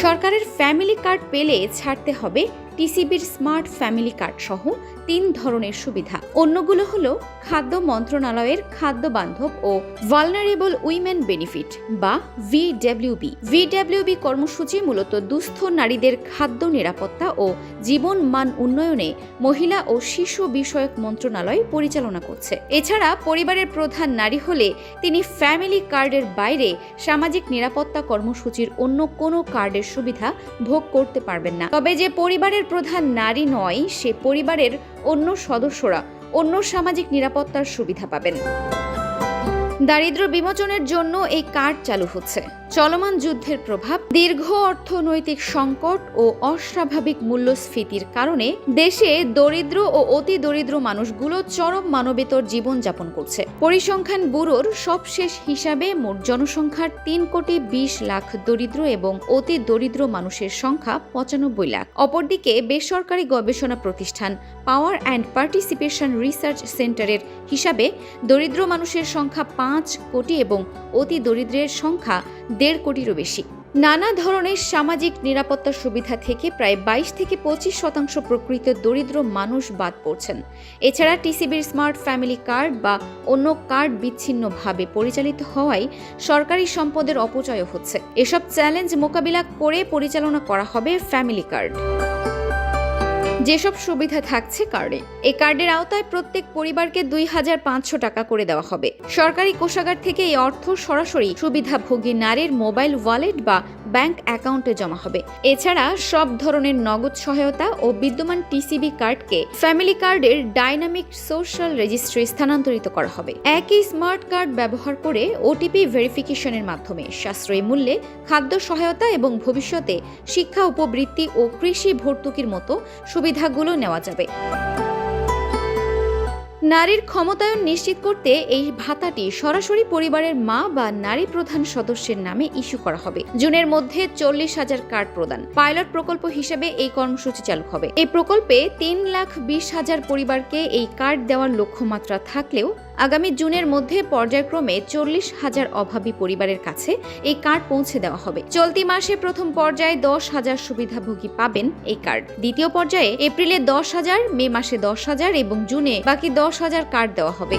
সরকারের family card পেলে ছাড়তে হবে টিসিবির স্মার্ট ফ্যামিলি কার্ড সহ 3 ধরনের সুবিধা। অন্যগুলো হলো খাদ্য মন্ত্রণালয়ের খাদ্য বান্ধব ও ভালনারেবল উইমেন বেনিফিট বা ভিডব্লিউবি। ভিডব্লিউবি কর্মসূচি মূলত দুস্থ নারীদের খাদ্য নিরাপত্তা ও জীবন মান উন্নয়নে মহিলা ও শিশু বিষয়ক মন্ত্রণালয় পরিচালনা করছে। এছাড়া পরিবারের প্রধান নারী হলে তিনি ফ্যামিলি কার্ডের বাইরে সামাজিক নিরাপত্তা কর্মসূচির অন্য কোনো কার্ডের সুবিধা ভোগ করতে পারবেন না। তবে যে পরিবারের প্রধান নারী নয়, সে পরিবারের অন্য সদস্যরা অন্য সামাজিক নিরাপত্তার সুবিধা পাবেন। দারিদ্র বিমোচনের জন্য এই কার্ড চালু হচ্ছে। চলমান যুদ্ধের প্রভাব, দীর্ঘ অর্থনৈতিক সংকট ও অস্বাভাবিক মূল্যস্ফীতির কারণে দেশে দরিদ্র ও অতি দরিদ্র মানুষগুলো চরম মানবেতর জীবনযাপন করছে। পরিসংখ্যান ব্যুরোর সবশেষ হিসাবে মোট জনসংখ্যার 3,20,00,000 দরিদ্র এবং অতি দরিদ্র মানুষের সংখ্যা 95 লাখ। অপরদিকে বেসরকারি গবেষণা প্রতিষ্ঠান পাওয়ার অ্যান্ড পার্টিসিপেশন রিসার্চ সেন্টারের হিসাবে দরিদ্র মানুষের সংখ্যা 5 কোটি এবং অতি দরিদ্রের সংখ্যা 1.5 কোটিরও বেশি। নানা ধরনের সামাজিক নিরাপত্তা সুবিধা থেকে প্রায় 22-25% প্রকৃত দরিদ্র মানুষ বাদ পড়ছেন। এছাড়া টিসিবির স্মার্ট ফ্যামিলি কার্ড বা অন্য কার্ড বিচ্ছিন্নভাবে পরিচালিত হওয়ায় সরকারি সম্পদের অপচয় হচ্ছে। এসব চ্যালেঞ্জ মোকাবিলা করে পরিচালনা করা হবে ফ্যামিলি কার্ড। যেসব সুবিধা থাকছে কার্ডে, এই কার্ডের আওতায় প্রত্যেক পরিবারকে 2,500 টাকা করে দেওয়া হবে। সরকারি কোষাগার থেকে এই অর্থ সরাসরি সুবিধাভোগী নারীর মোবাইল ওয়ালেট বা ব্যাংক অ্যাকাউন্টে জমা হবে। এছাড়া সব ধরনের নগদ সহায়তা ও বিদ্যমান টিসিবি কার্ডকে ফ্যামিলি কার্ডের ডাইনামিক সোশ্যাল রেজিস্ট্রি স্থানান্তরিত করা হবে। একই স্মার্ট কার্ড ব্যবহার করে ওটিপি ভেরিফিকেশনের মাধ্যমে সাশ্রয়ী মূল্যে খাদ্য সহায়তা এবং ভবিষ্যতে শিক্ষা উপবৃত্তি ও কৃষি ভর্তুকির মতো সুবিধাগুলো নেওয়া যাবে। নারীর ক্ষমতায়ন নিশ্চিত করতে এই ভাতাটি সরাসরি পরিবারের মা বা নারী প্রধান সদস্যের নামে ইস্যু করা হবে। জুনের মধ্যে 40,000 কার্ড প্রদান। পাইলট প্রকল্প হিসেবে এই কর্মসূচি চালু হবে। এই প্রকল্পে 3,20,000 পরিবারকে এই কার্ড দেওয়ার লক্ষ্যমাত্রা থাকলেও আগামী জুনের মধ্যে পর্যায়ক্রমে 40,000 অভাবী পরিবারের কাছে এই কার্ড পৌঁছে দেওয়া হবে। চলতি মাসে প্রথম পর্যায়ে 10,000 সুবিধাভোগী পাবেন এই কার্ড। দ্বিতীয় পর্যায়ে এপ্রিলে 10,000, মে মাসে 10,000 এবং জুনে বাকি 10,000 কার্ড দেওয়া হবে।